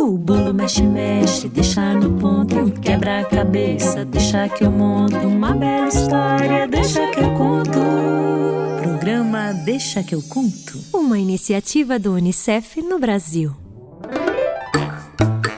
O bolo mexe, mexe, deixa no ponto, quebra a cabeça, deixa que eu monto uma bela história, deixa que eu conto. Programa Deixa que eu conto. Uma iniciativa do Unicef no Brasil.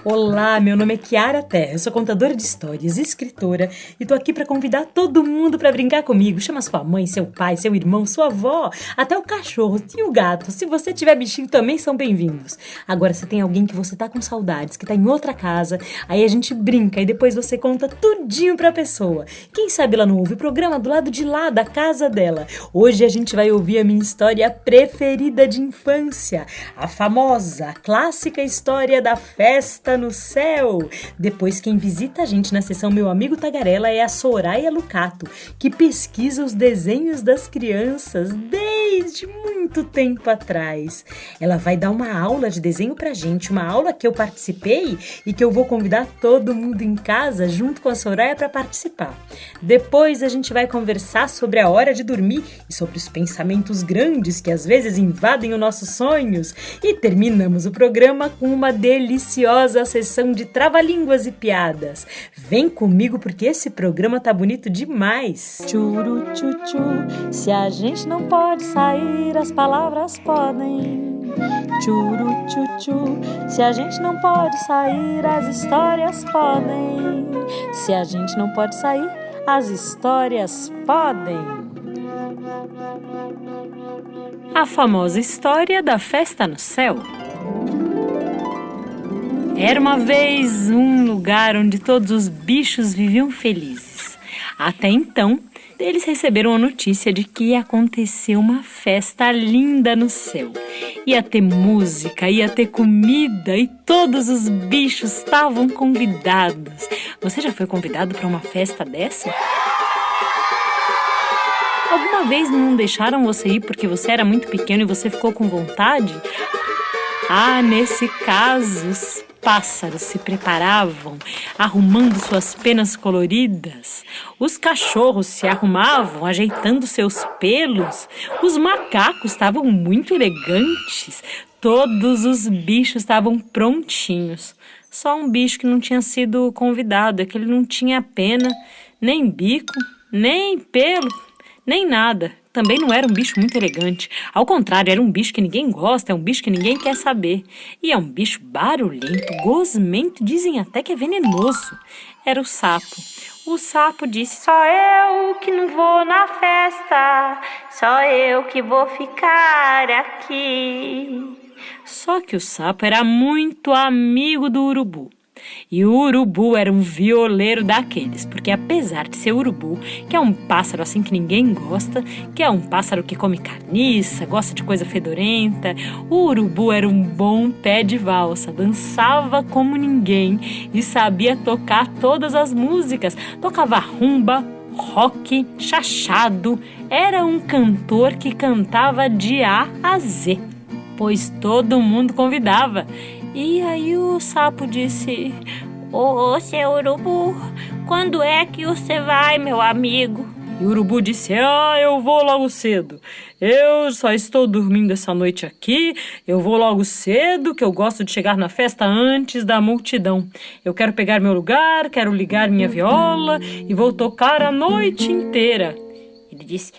Olá, meu nome é Kiara Terra, eu sou contadora de histórias, escritora e tô aqui pra convidar todo mundo pra brincar comigo. Chama sua mãe, seu pai, seu irmão, sua avó, até o cachorro e o gato. Se você tiver bichinho também são bem-vindos. Agora, se tem alguém que você tá com saudades, que tá em outra casa, aí a gente brinca e depois você conta tudinho pra pessoa. Quem sabe ela não ouve o programa do lado de lá da casa dela. Hoje a gente vai ouvir a minha história preferida de infância, a famosa, a clássica história da festa no céu. Depois quem visita a gente na sessão Meu Amigo Tagarela é a Soraya Lucato, que pesquisa os desenhos das crianças desde muito tempo atrás. Ela vai dar uma aula de desenho pra gente, uma aula que eu participei e que eu vou convidar todo mundo em casa junto com a Soraya para participar. Depois a gente vai conversar sobre a hora de dormir e sobre os pensamentos grandes que às vezes invadem os nossos sonhos. E terminamos o programa com uma deliciosa sessão de trava-línguas e piadas. Vem comigo porque esse programa tá bonito demais. Churu, tchu, se a gente não pode sair, as palavras podem. Churu, tchu, se a gente não pode sair, as histórias podem. Se a gente não pode sair, as histórias podem. A famosa história da festa no céu. Era uma vez um lugar onde todos os bichos viviam felizes. Até então, eles receberam a notícia de que ia acontecer uma festa linda no céu. Ia ter música, ia ter comida e todos os bichos estavam convidados. Você já foi convidado para uma festa dessa? Alguma vez não deixaram você ir porque você era muito pequeno e você ficou com vontade? Nesse caso, os pássaros se preparavam, arrumando suas penas coloridas. Os cachorros se arrumavam, ajeitando seus pelos. Os macacos estavam muito elegantes. Todos os bichos estavam prontinhos. Só um bicho que não tinha sido convidado, é que ele não tinha pena, nem bico, nem pelo, nem nada. Também não era um bicho muito elegante. Ao contrário, era um bicho que ninguém gosta, é um bicho que ninguém quer saber. E é um bicho barulhento, gosmento, dizem até que é venenoso. Era o sapo. O sapo disse: só eu que não vou na festa, só eu que vou ficar aqui. Só que o sapo era muito amigo do urubu. E o urubu era um violeiro daqueles, porque apesar de ser urubu, que é um pássaro assim que ninguém gosta, que é um pássaro que come carniça, gosta de coisa fedorenta, o urubu era um bom pé de valsa, dançava como ninguém e sabia tocar todas as músicas, tocava rumba, rock, chachado, era um cantor que cantava de A a Z, pois todo mundo convidava. E aí o sapo disse: ô, seu urubu, quando é que você vai, meu amigo? E o urubu disse: eu vou logo cedo. Eu só estou dormindo essa noite aqui. Eu vou logo cedo, que eu gosto de chegar na festa antes da multidão. Eu quero pegar meu lugar, quero ligar minha viola e vou tocar a noite inteira. Ele disse: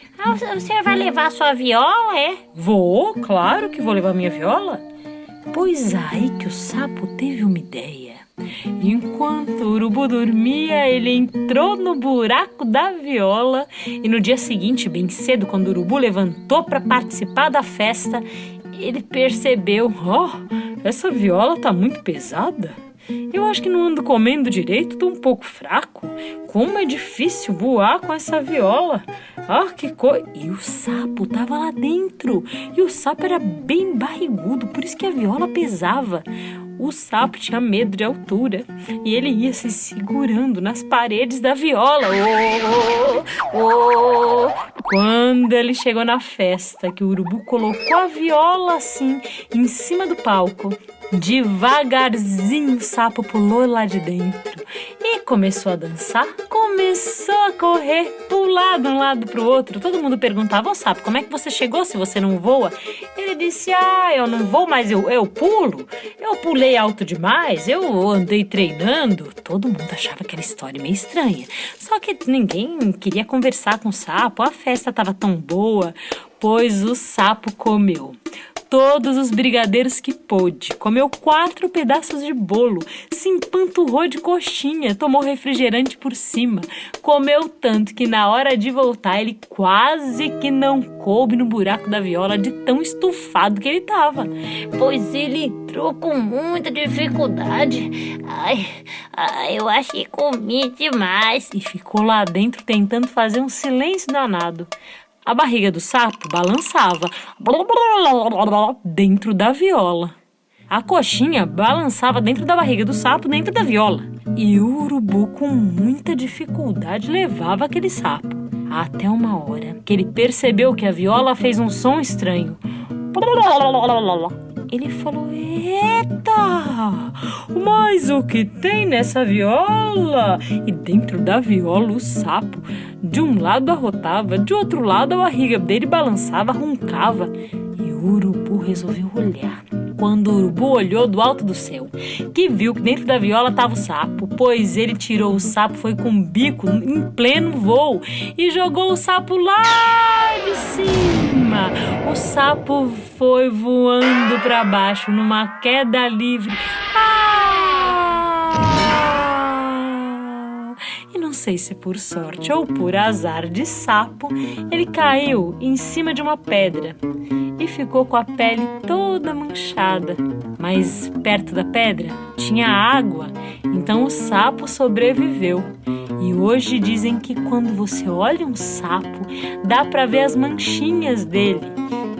você vai levar sua viola, é? Vou, claro que vou levar minha viola. Pois aí que o sapo teve uma ideia. Enquanto o urubu dormia, ele entrou no buraco da viola e no dia seguinte, bem cedo, quando o urubu levantou para participar da festa, ele percebeu: essa viola tá muito pesada. Eu acho que não ando comendo direito, tô um pouco fraco. Como é difícil voar com essa viola. Que coisa. E o sapo tava lá dentro. E o sapo era bem barrigudo, por isso que a viola pesava. O sapo tinha medo de altura e ele ia se segurando nas paredes da viola. Quando ele chegou na festa, que o urubu colocou a viola assim em cima do palco, Devagarzinho o sapo pulou lá de dentro e começou a dançar. Começou a correr, pular de um lado pro outro. Todo mundo perguntava: ô sapo, como é que você chegou se você não voa? Ele disse: eu não vou, mas eu pulo. Eu pulei alto demais, eu andei treinando. Todo mundo achava aquela história meio estranha. Só que ninguém queria conversar com o sapo. A festa estava tão boa, pois o sapo comeu todos os brigadeiros que pôde, comeu 4 pedaços de bolo, se empanturrou de coxinha, tomou refrigerante por cima, comeu tanto que na hora de voltar ele quase que não coube no buraco da viola de tão estufado que ele estava, pois ele entrou com muita dificuldade. Eu acho que comi demais. E ficou lá dentro tentando fazer um silêncio danado. A barriga do sapo balançava dentro da viola. A coxinha balançava dentro da barriga do sapo, dentro da viola. E o urubu, com muita dificuldade, levava aquele sapo. Até uma hora que ele percebeu que a viola fez um som estranho. Ele falou: eita, mas o que tem nessa viola? E dentro da viola o sapo, de um lado arrotava, de outro lado a barriga dele balançava, roncava. E o urubu resolveu olhar. Quando o urubu olhou do alto do céu, que viu que dentro da viola estava o sapo, pois ele tirou o sapo, foi com o bico em pleno voo e jogou o sapo lá de cima. O sapo foi voando para baixo numa queda livre. E não sei se por sorte ou por azar de sapo, ele caiu em cima de uma pedra e ficou com a pele toda manchada. Mas perto da pedra tinha água, então o sapo sobreviveu. E hoje dizem que quando você olha um sapo, dá para ver as manchinhas dele.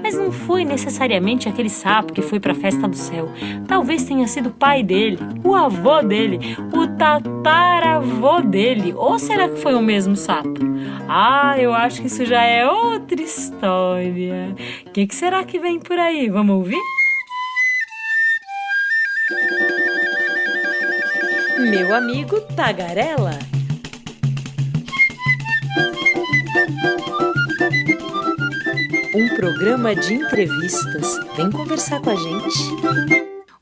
Mas não foi necessariamente aquele sapo que foi para a festa do céu. Talvez tenha sido o pai dele, o avô dele, o tataravô dele. Ou será que foi o mesmo sapo? Eu acho que isso já é outra história. O que será que vem por aí? Vamos ouvir? Meu amigo Tagarela. Um programa de entrevistas. Vem conversar com a gente.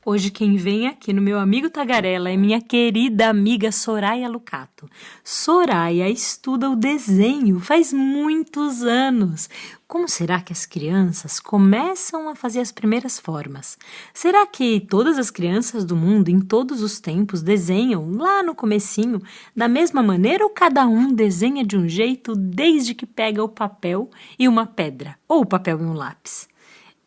Hoje quem vem aqui no Meu Amigo Tagarela é minha querida amiga Soraya Lucato. Soraya estuda o desenho faz muitos anos. Como será que as crianças começam a fazer as primeiras formas? Será que todas as crianças do mundo, em todos os tempos, desenham lá no comecinho da mesma maneira ou cada um desenha de um jeito desde que pega o papel e uma pedra ou o papel e um lápis?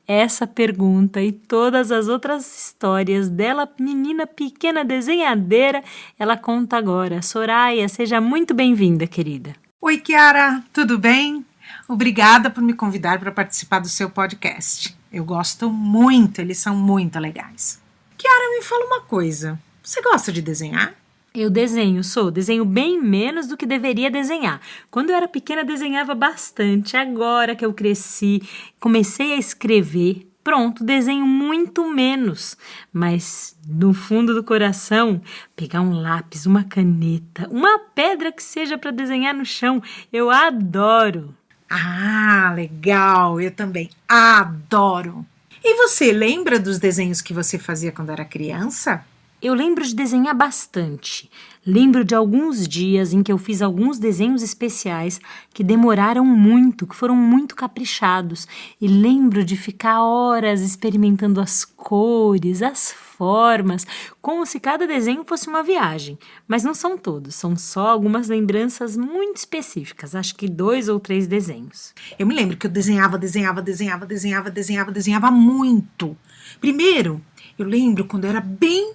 Essa pergunta e todas as outras histórias dela, menina pequena desenhadeira, ela conta agora. Soraya, seja muito bem-vinda, querida. Oi, Kiara, tudo bem? Obrigada por me convidar para participar do seu podcast. Eu gosto muito, eles são muito legais. Kiara, me fala uma coisa, você gosta de desenhar? Eu desenho bem menos do que deveria desenhar. Quando eu era pequena, desenhava bastante. Agora que eu cresci, comecei a escrever, pronto, desenho muito menos. Mas no fundo do coração, pegar um lápis, uma caneta, uma pedra que seja para desenhar no chão, eu adoro. Legal, eu também adoro. E você lembra dos desenhos que você fazia quando era criança? Eu lembro de desenhar bastante. Lembro de alguns dias em que eu fiz alguns desenhos especiais que demoraram muito, que foram muito caprichados. E lembro de ficar horas experimentando as cores, as formas, como se cada desenho fosse uma viagem. Mas não são todos, são só algumas lembranças muito específicas. Acho que 2 ou 3 desenhos. Eu me lembro que eu desenhava muito. Primeiro, eu lembro quando eu era bem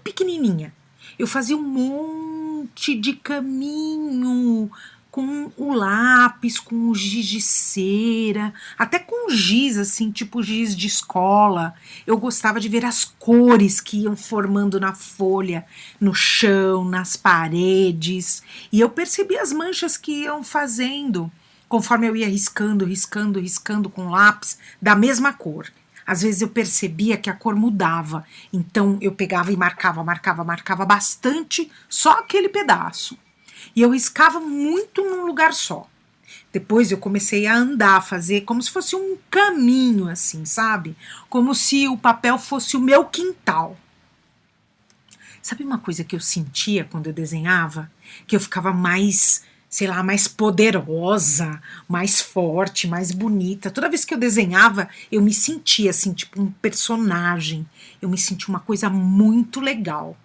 pequenininha. Eu fazia um monte de caminho com o lápis, com o giz de cera, até com giz, assim, tipo giz de escola. Eu gostava de ver as cores que iam formando na folha, no chão, nas paredes. E eu percebia as manchas que iam fazendo, conforme eu ia riscando com lápis da mesma cor. Às vezes eu percebia que a cor mudava, então eu pegava e marcava bastante só aquele pedaço. E eu riscava muito num lugar só. Depois eu comecei a andar, a fazer como se fosse um caminho, assim, sabe? Como se o papel fosse o meu quintal. Sabe uma coisa que eu sentia quando eu desenhava? Que eu ficava mais, sei lá, mais poderosa, mais forte, mais bonita. Toda vez que eu desenhava, eu me sentia assim, tipo um personagem. Eu me sentia uma coisa muito legal.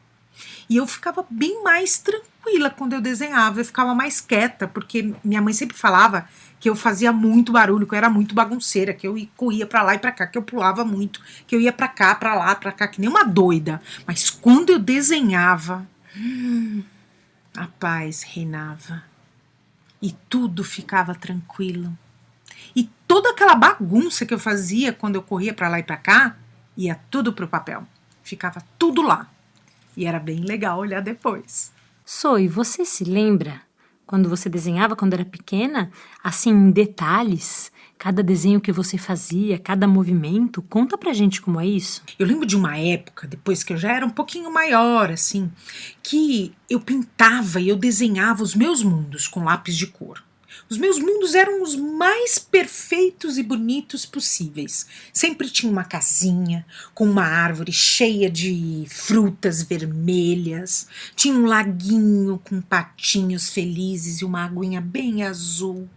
E eu ficava bem mais tranquila quando eu desenhava, eu ficava mais quieta, porque minha mãe sempre falava que eu fazia muito barulho, que eu era muito bagunceira, que eu corria pra lá e pra cá, que eu pulava muito, que eu ia pra cá, pra lá, pra cá, que nem uma doida. Mas quando eu desenhava, a paz reinava. E tudo ficava tranquilo. E toda aquela bagunça que eu fazia quando eu corria pra lá e pra cá, ia tudo pro papel. Ficava tudo lá. E era bem legal olhar depois. Soy, você se lembra quando você desenhava quando era pequena? Assim, em detalhes, cada desenho que você fazia, cada movimento, conta pra gente como é isso. Eu lembro de uma época, depois que eu já era um pouquinho maior, assim, que eu pintava e eu desenhava os meus mundos com lápis de cor. Os meus mundos eram os mais perfeitos e bonitos possíveis. Sempre tinha uma casinha com uma árvore cheia de frutas vermelhas. Tinha um laguinho com patinhos felizes e uma aguinha bem azul.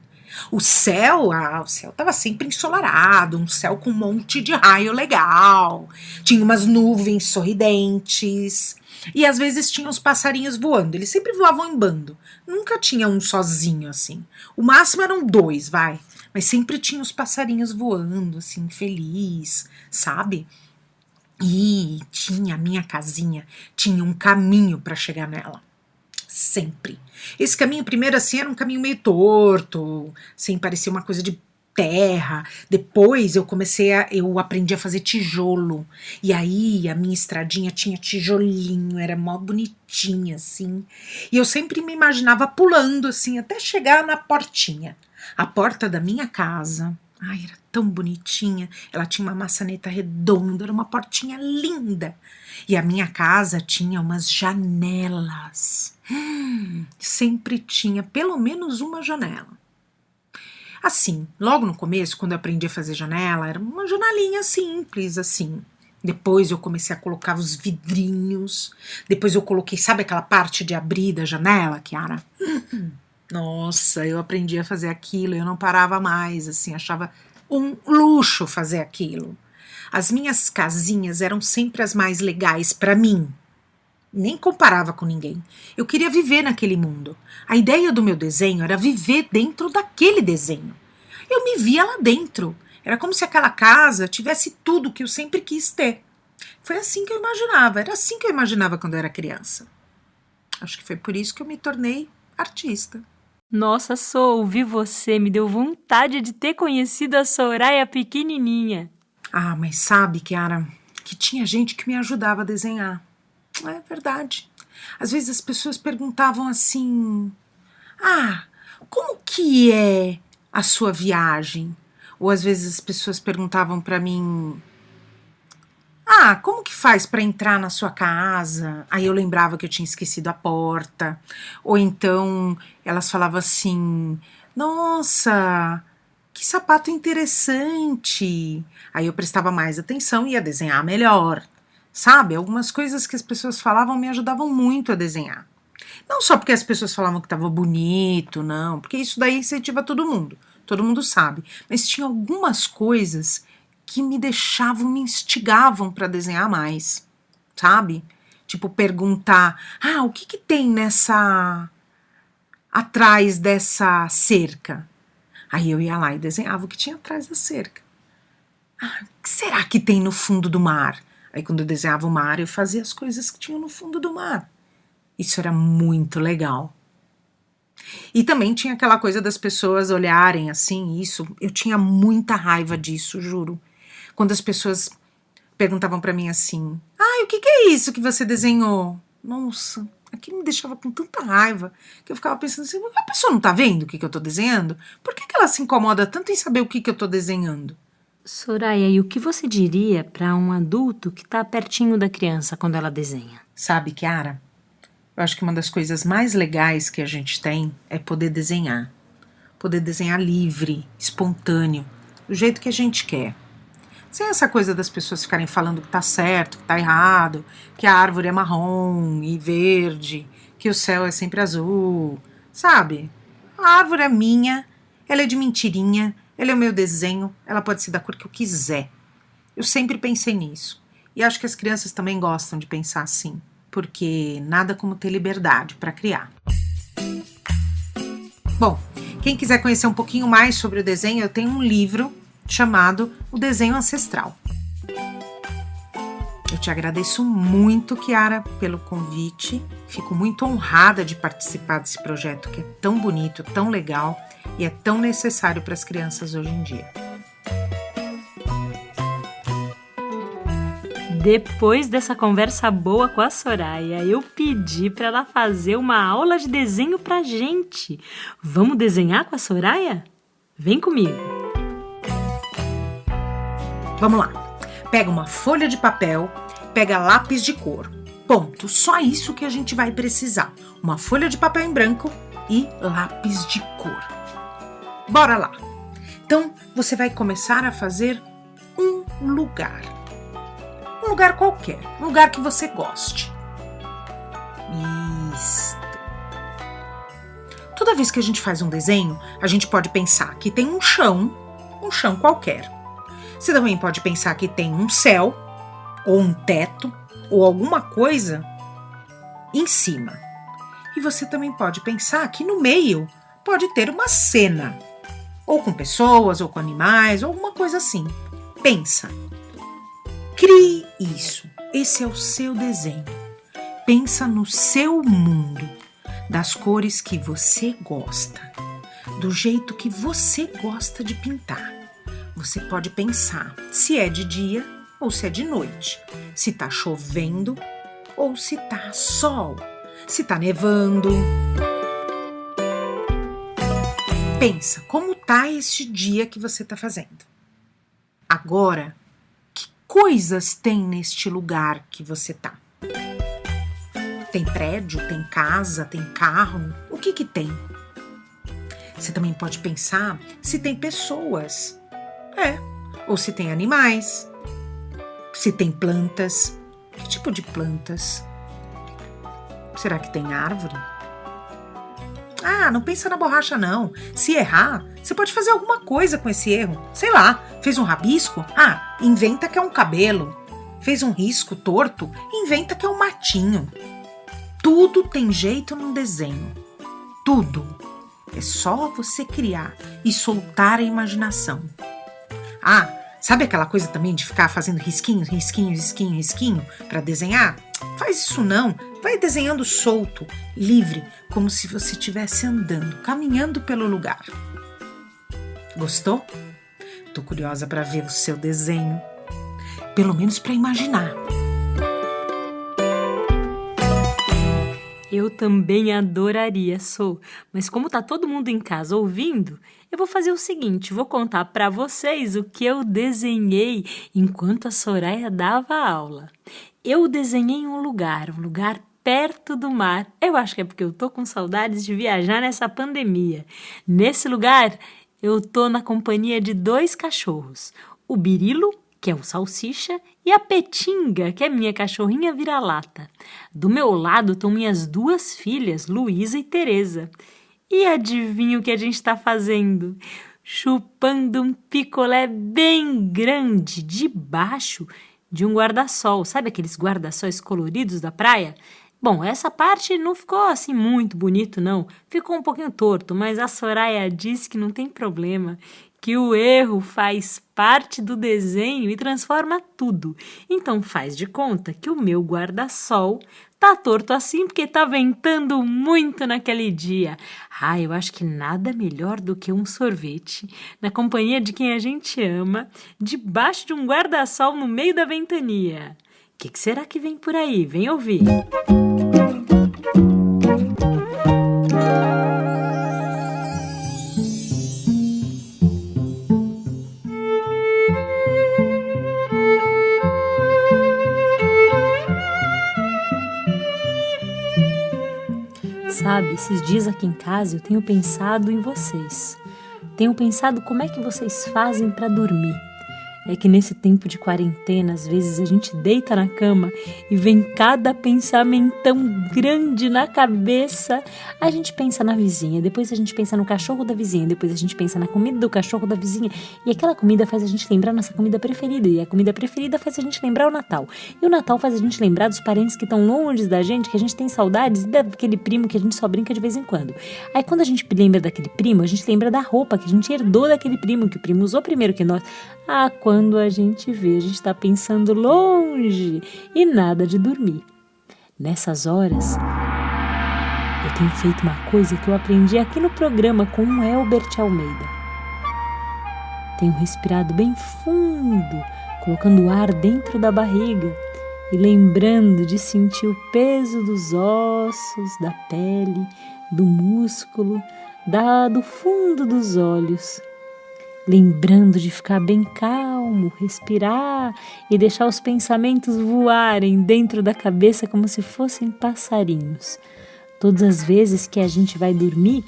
O céu estava sempre ensolarado, um céu com um monte de raio legal. Tinha umas nuvens sorridentes. E às vezes tinha uns passarinhos voando. Eles sempre voavam em bando. Nunca tinha um sozinho, assim. O máximo eram 2, vai. Mas sempre tinha os passarinhos voando, assim, feliz, sabe? E tinha a minha casinha, tinha um caminho para chegar nela. Sempre. Esse caminho, primeiro, assim, era um caminho meio torto, assim, parecia uma coisa de terra. Depois eu aprendi a fazer tijolo. E aí a minha estradinha tinha tijolinho, era mó bonitinha, assim. E eu sempre me imaginava pulando, assim, até chegar na portinha. A porta da minha casa. Ai, era tão bonitinha. Ela tinha uma maçaneta redonda, era uma portinha linda. E a minha casa tinha umas janelas. Sempre tinha pelo menos uma janela. Assim, logo no começo, quando eu aprendi a fazer janela, era uma janelinha simples, assim. Depois eu comecei a colocar os vidrinhos. Depois eu coloquei, sabe aquela parte de abrir da janela, Kiara? Nossa, eu aprendi a fazer aquilo, eu não parava mais, assim, achava um luxo fazer aquilo. As minhas casinhas eram sempre as mais legais para mim. Nem comparava com ninguém. Eu queria viver naquele mundo. A ideia do meu desenho era viver dentro daquele desenho. Eu me via lá dentro. Era como se aquela casa tivesse tudo que eu sempre quis ter. Foi assim que eu imaginava. Era assim que eu imaginava quando eu era criança. Acho que foi por isso que eu me tornei artista. Nossa, Sou, ouvir você me deu vontade de ter conhecido a Soraya pequenininha. Ah, mas sabe, Kiara, que tinha gente que me ajudava a desenhar. É verdade. Às vezes as pessoas perguntavam assim: como que é a sua viagem? Ou às vezes as pessoas perguntavam para mim: como que faz para entrar na sua casa? Aí eu lembrava que eu tinha esquecido a porta. Ou então elas falavam assim: nossa, que sapato interessante. Aí eu prestava mais atenção e ia desenhar melhor. Sabe, algumas coisas que as pessoas falavam me ajudavam muito a desenhar. Não só porque as pessoas falavam que estava bonito, não, porque isso daí incentiva todo mundo sabe. Mas tinha algumas coisas que me me instigavam para desenhar mais, sabe? Tipo perguntar, o que tem atrás dessa cerca? Aí eu ia lá e desenhava o que tinha atrás da cerca. O que será que tem no fundo do mar? Aí quando eu desenhava o mar, eu fazia as coisas que tinham no fundo do mar. Isso era muito legal. E também tinha aquela coisa das pessoas olharem assim, isso. Eu tinha muita raiva disso, juro. Quando as pessoas perguntavam pra mim assim: o que é isso que você desenhou? Nossa, aquilo me deixava com tanta raiva que eu ficava pensando assim: a pessoa não tá vendo o que eu tô desenhando? Por que ela se incomoda tanto em saber o que eu tô desenhando? Soraya, e o que você diria para um adulto que está pertinho da criança quando ela desenha? Sabe, Kiara, eu acho que uma das coisas mais legais que a gente tem é poder desenhar. Poder desenhar livre, espontâneo, do jeito que a gente quer. Sem essa coisa das pessoas ficarem falando que tá certo, que tá errado, que a árvore é marrom e verde, que o céu é sempre azul, sabe? A árvore é minha, ela é de mentirinha, ela é o meu desenho, ela pode ser da cor que eu quiser. Eu sempre pensei nisso. E acho que as crianças também gostam de pensar assim, porque nada como ter liberdade para criar. Bom, quem quiser conhecer um pouquinho mais sobre o desenho, eu tenho um livro chamado O Desenho Ancestral. Eu te agradeço muito, Kiara, pelo convite. Fico muito honrada de participar desse projeto que é tão bonito, tão legal e é tão necessário para as crianças hoje em dia. Depois dessa conversa boa com a Soraya, eu pedi para ela fazer uma aula de desenho pra gente. Vamos desenhar com a Soraya? Vem comigo. Vamos lá. Pega uma folha de papel, pega lápis de cor. Ponto. Só isso que a gente vai precisar. Uma folha de papel em branco e lápis de cor. Bora lá. Então, você vai começar a fazer um lugar. Um lugar qualquer. Um lugar que você goste. Isso. Toda vez que a gente faz um desenho, a gente pode pensar que tem um chão qualquer. Você também pode pensar que tem um céu, ou um teto, ou alguma coisa em cima. E você também pode pensar que no meio pode ter uma cena, ou com pessoas, ou com animais, ou alguma coisa assim. Pensa. Crie isso. Esse é o seu desenho. Pensa no seu mundo, das cores que você gosta, do jeito que você gosta de pintar. Você pode pensar se é de dia ou se é de noite, se tá chovendo ou se tá sol, se tá nevando. Pensa como tá esse dia que você tá fazendo. Agora, que coisas tem neste lugar que você tá? Tem prédio, tem casa, tem carro? O que tem? Você também pode pensar se tem pessoas. Ou se tem animais, se tem plantas. Que tipo de plantas? Será que tem árvore? Não pensa na borracha não. Se errar, você pode fazer alguma coisa com esse erro. Sei lá, fez um rabisco? Inventa que é um cabelo. Fez um risco torto? Inventa que é um matinho. Tudo tem jeito num desenho. Tudo. É só você criar e soltar a imaginação. Sabe aquela coisa também de ficar fazendo risquinho para desenhar? Faz isso não. Vai desenhando solto, livre, como se você estivesse andando, caminhando pelo lugar. Gostou? Tô curiosa para ver o seu desenho. Pelo menos para imaginar. Eu também adoraria, mas como tá todo mundo em casa ouvindo, eu vou fazer o seguinte, vou contar para vocês o que eu desenhei enquanto a Soraya dava aula. Eu desenhei um lugar perto do mar. Eu acho que é porque eu tô com saudades de viajar nessa pandemia. Nesse lugar, eu tô na companhia de 2 cachorros, o Birilo, que é o Salsicha, e a Petinga, que é minha cachorrinha vira-lata. Do meu lado estão minhas 2 filhas, Luísa e Teresa. E adivinha o que a gente está fazendo? Chupando um picolé bem grande, debaixo de um guarda-sol. Sabe aqueles guarda-sóis coloridos da praia? Bom, essa parte não ficou assim muito bonito, não. Ficou um pouquinho torto, mas a Soraya disse que não tem problema, que o erro faz parte do desenho e transforma tudo. Então faz de conta que o meu guarda-sol tá torto assim porque tá ventando muito naquele dia. Eu acho que nada melhor do que um sorvete na companhia de quem a gente ama, debaixo de um guarda-sol no meio da ventania. O que será que vem por aí? Vem ouvir. sabe, esses dias aqui em casa eu tenho pensado em vocês. Tenho pensado como é que vocês fazem para dormir. É que nesse tempo de quarentena, às vezes a gente deita na cama e vem cada pensamentão grande na cabeça. A gente pensa na vizinha, depois a gente pensa no cachorro da vizinha, depois a gente pensa na comida do cachorro da vizinha. E aquela comida faz a gente lembrar a nossa comida preferida. E a comida preferida faz a gente lembrar o Natal. E o Natal faz a gente lembrar dos parentes que estão longe da gente, que a gente tem saudades, e daquele primo que a gente só brinca de vez em quando. Aí quando a gente lembra daquele primo, a gente lembra da roupa que a gente herdou daquele primo, que o primo usou primeiro que nós. Quando a gente vê, a gente está pensando longe e nada de dormir. Nessas horas, eu tenho feito uma coisa que eu aprendi aqui no programa com o Elbert Almeida. Tenho respirado bem fundo, colocando o ar dentro da barriga e lembrando de sentir o peso dos ossos, da pele, do músculo, do fundo dos olhos. Lembrando de ficar bem calmo, respirar e deixar os pensamentos voarem dentro da cabeça como se fossem passarinhos. Todas as vezes que a gente vai dormir,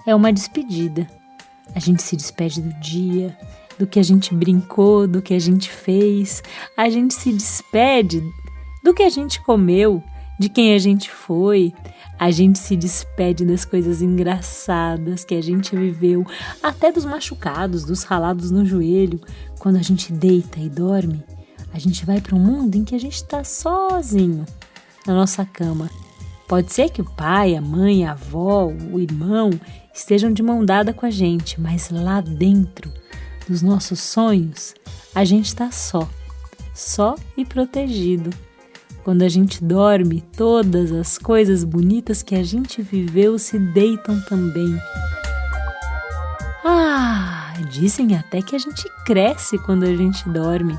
é uma despedida. A gente se despede do dia, do que a gente brincou, do que a gente fez. A gente se despede do que a gente comeu, de quem a gente foi. A gente se despede das coisas engraçadas que a gente viveu, até dos machucados, dos ralados no joelho. Quando a gente deita e dorme, a gente vai para um mundo em que a gente está sozinho na nossa cama. Pode ser que o pai, a mãe, a avó, o irmão estejam de mão dada com a gente, mas lá dentro dos nossos sonhos, a gente está só e protegido. Quando a gente dorme, todas as coisas bonitas que a gente viveu se deitam também. Dizem até que a gente cresce quando a gente dorme.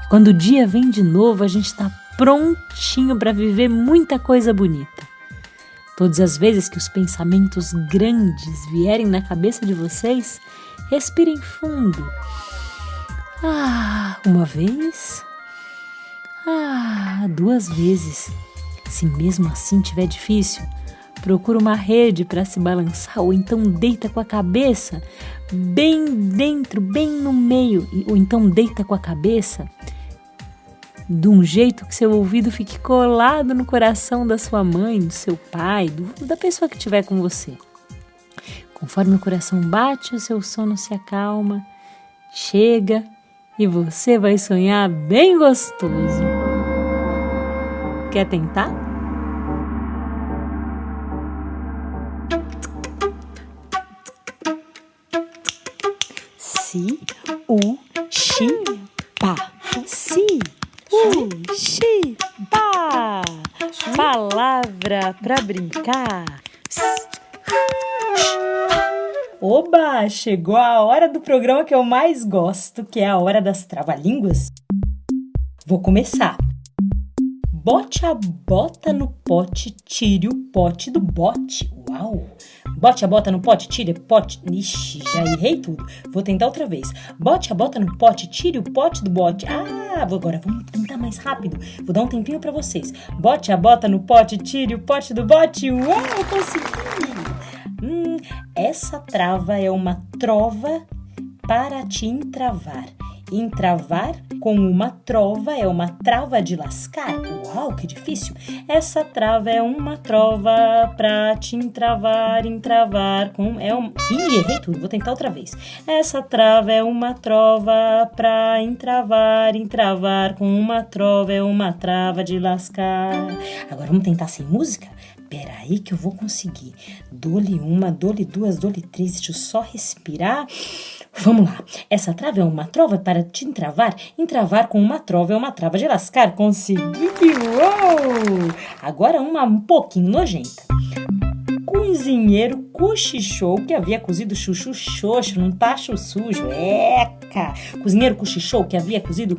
Quando o dia vem de novo, a gente está prontinho para viver muita coisa bonita. Todas as vezes que os pensamentos grandes vierem na cabeça de vocês, respirem fundo. Uma vez... 2 vezes. Se mesmo assim tiver difícil, procura uma rede para se balançar, ou então deita com a cabeça bem dentro, bem no meio, ou então deita com a cabeça de um jeito que seu ouvido fique colado no coração da sua mãe, do seu pai, da pessoa que estiver com você. Conforme o coração bate, o seu sono se acalma, chega e você vai sonhar bem gostoso. Quer tentar? Si, u, xi, pa. Si, u, xi, pa. Palavra pra brincar. Oba! Chegou a hora do programa que eu mais gosto, que é a hora das trava-línguas. Vou começar. Bote a bota no pote, tire o pote do bote. Uau! Bote a bota no pote, tire o pote. Ixi, já errei tudo. Vou tentar outra vez. Bote a bota no pote, tire o pote do bote. Agora vamos tentar mais rápido. Vou dar um tempinho pra vocês. Bote a bota no pote, tire o pote do bote. Uau, consegui! Essa trava é uma trova para te entravar. Entravar com uma trova é uma trava de lascar. Uau, que difícil! Essa trava é uma trova pra te entravar com... errei tudo, vou tentar outra vez. Essa trava é uma trova pra entravar com uma trova é uma trava de lascar. Agora vamos tentar sem música? Peraí que eu vou conseguir. Dole 1, dole 2, dole 3, deixa eu só respirar. Vamos lá. Essa trava é uma trova para te entravar. Entravar com uma trova é uma trava de lascar. Consegui! Uou! Agora uma um pouquinho nojenta. Cozinheiro cochichou que havia cozido chuchu xoxo num tacho sujo. Eca! Cozinheiro cochichou que havia cozido...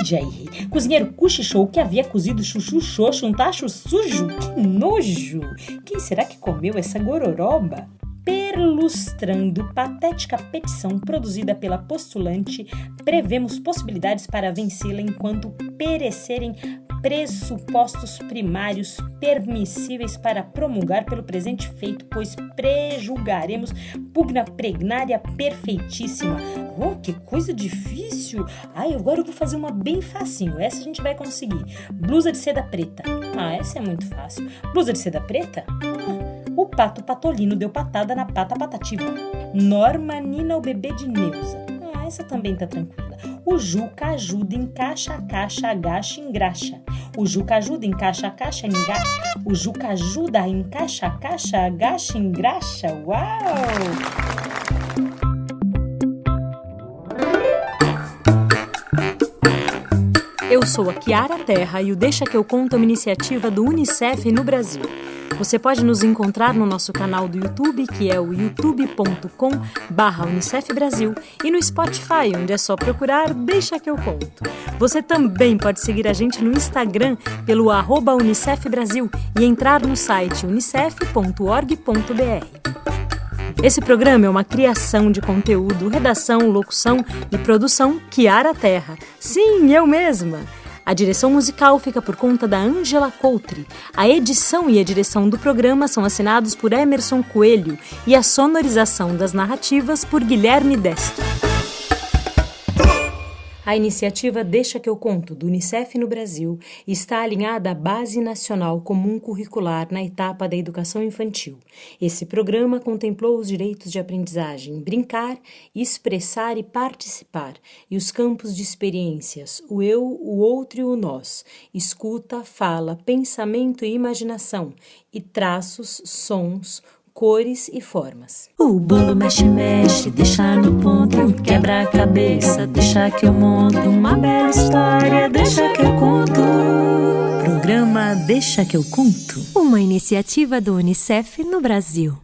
já errei. Cozinheiro cochichou que havia cozido chuchu xoxo num tacho sujo. Que nojo! Quem será que comeu essa gororoba? Perlustrando patética petição produzida pela postulante, prevemos possibilidades para vencê-la enquanto perecerem pressupostos primários permissíveis para promulgar pelo presente feito, pois prejulgaremos pugna pregnária perfeitíssima. Oh, que coisa difícil! Ai, agora eu vou fazer uma bem facinho, essa a gente vai conseguir. Blusa de seda preta. Ah, essa é muito fácil. Blusa de seda preta? O pato patolino deu patada na pata patativa. Norma Nina o bebê de Neuza. Ah, essa também tá tranquila. O Juca ajuda, encaixa a caixa, agacha, engraxa. O Juca ajuda, encaixa a caixa, engraxa. O Juca ajuda, encaixa a caixa, agacha, engraxa. Uau! Eu sou a Kiara Terra e o Deixa Que Eu Conto é uma iniciativa do Unicef no Brasil. Você pode nos encontrar no nosso canal do YouTube, que é o youtube.com/Unicef Brasil, e no Spotify, onde é só procurar Deixa Que Eu Conto. Você também pode seguir a gente no Instagram pelo @Unicef Brasil e entrar no site unicef.org.br. Esse programa é uma criação de conteúdo, redação, locução e produção Kiara Terra. Sim, eu mesma! A direção musical fica por conta da Ângela Coutri. A edição e a direção do programa são assinados por Emerson Coelho e a sonorização das narrativas por Guilherme Destro. A iniciativa Deixa Que Eu Conto, do Unicef no Brasil, está alinhada à Base Nacional Comum Curricular na etapa da educação infantil. Esse programa contemplou os direitos de aprendizagem, brincar, expressar e participar, e os campos de experiências, o eu, o outro e o nós, escuta, fala, pensamento e imaginação, e traços, sons, cores e formas. O bolo mexe, mexe, deixa no ponto, quebra a cabeça, deixa que eu monto uma bela história, deixa que eu conto. Programa Deixa Que Eu Conto, uma iniciativa do Unicef no Brasil.